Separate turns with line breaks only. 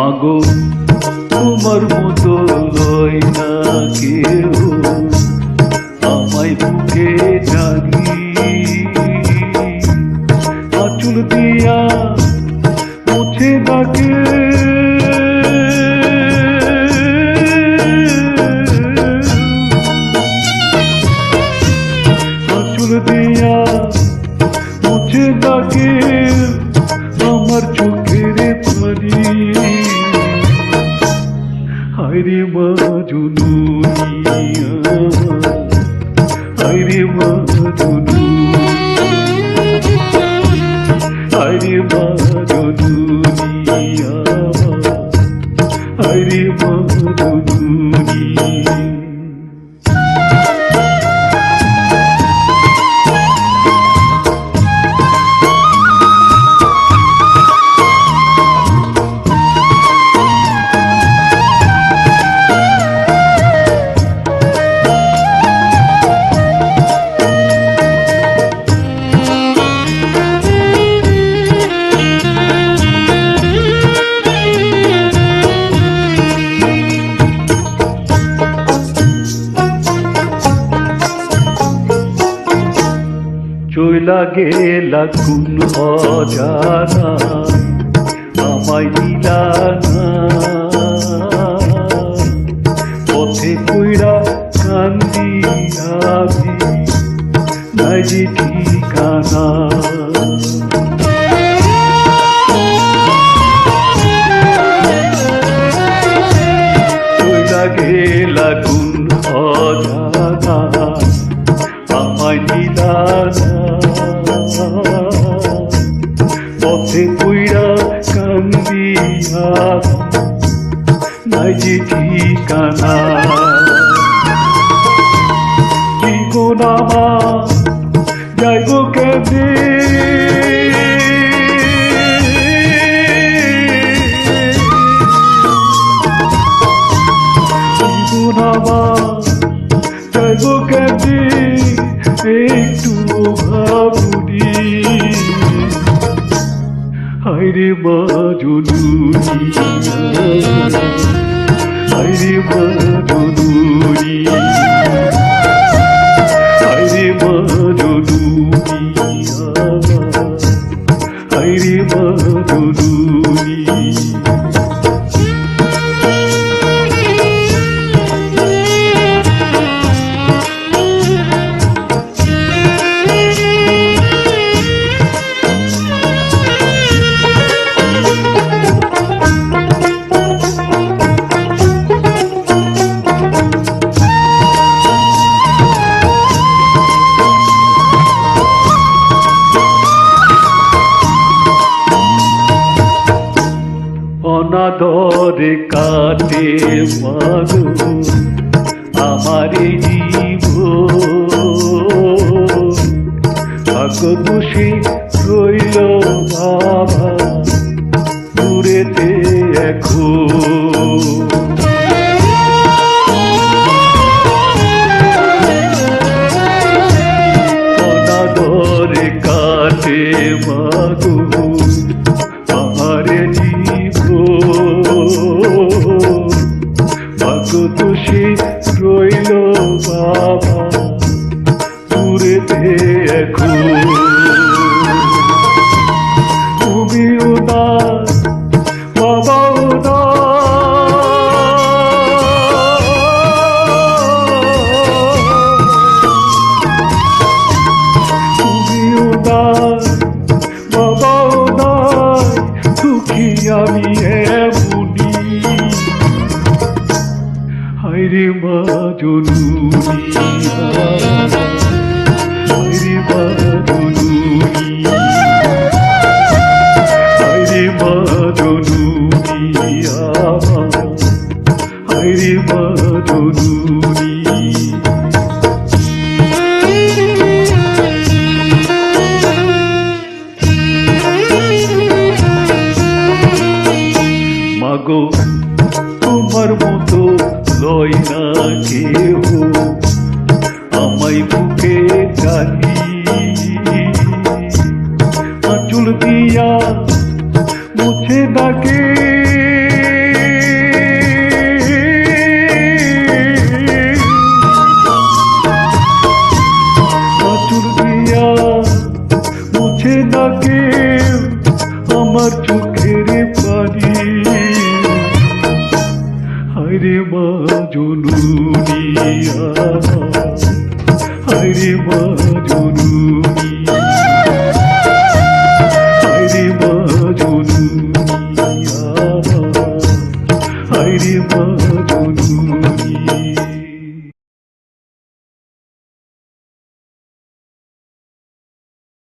মাগো তোমার মতো লয় না কেউ আমায় বুকে জানি আঁচল দিয়া মুছে ডাকে আঁচল দিয়া মুছে ডাকে আমার চোখের পানি হায়রে মা জননী হায়রে মা জননী হায়রে মা জননী হায়রে মা জননী চইলা গেলা কোন অজানা আমায় দিলা না পথে কইরা কান্দি আমি নাই যে ঠিকানা চইলা গেলা কোন অজানা আমায় দিলা না পথে কইরা কান্দিয়া নাই যে ঠিকানা জীবন আমার যাইব কেঁদে জীবন আমার যাইব কেঁদে একটু ভাবুনি হায়রে মা জননী হায়রে মা জননী হায়রে মা জননী হায়রে মা জননী অনাদরে কাটে মাগো আমার জীবন ভাগ্য দোষী রইল বাবা দূরেতে এখন অনাদরে কাটে মাগো আমার ভাগ্য দোষী রইল বাবা দূরেতে এখন তুমি উদাস বাবা তুমি উদাস বাবা দুঃখী আমি এমনি হায়রে মা জননী হায়রে মা জননী হায়রে মা জননী হায়রে মা জননী মাগো তোমার মতো লয় না কেউ আমায় বুকে জানি আঁচল দিয়া মুছে ডাকে হায়রে মা জননী, হায়রে মা জননী, হায়রে মা জননী।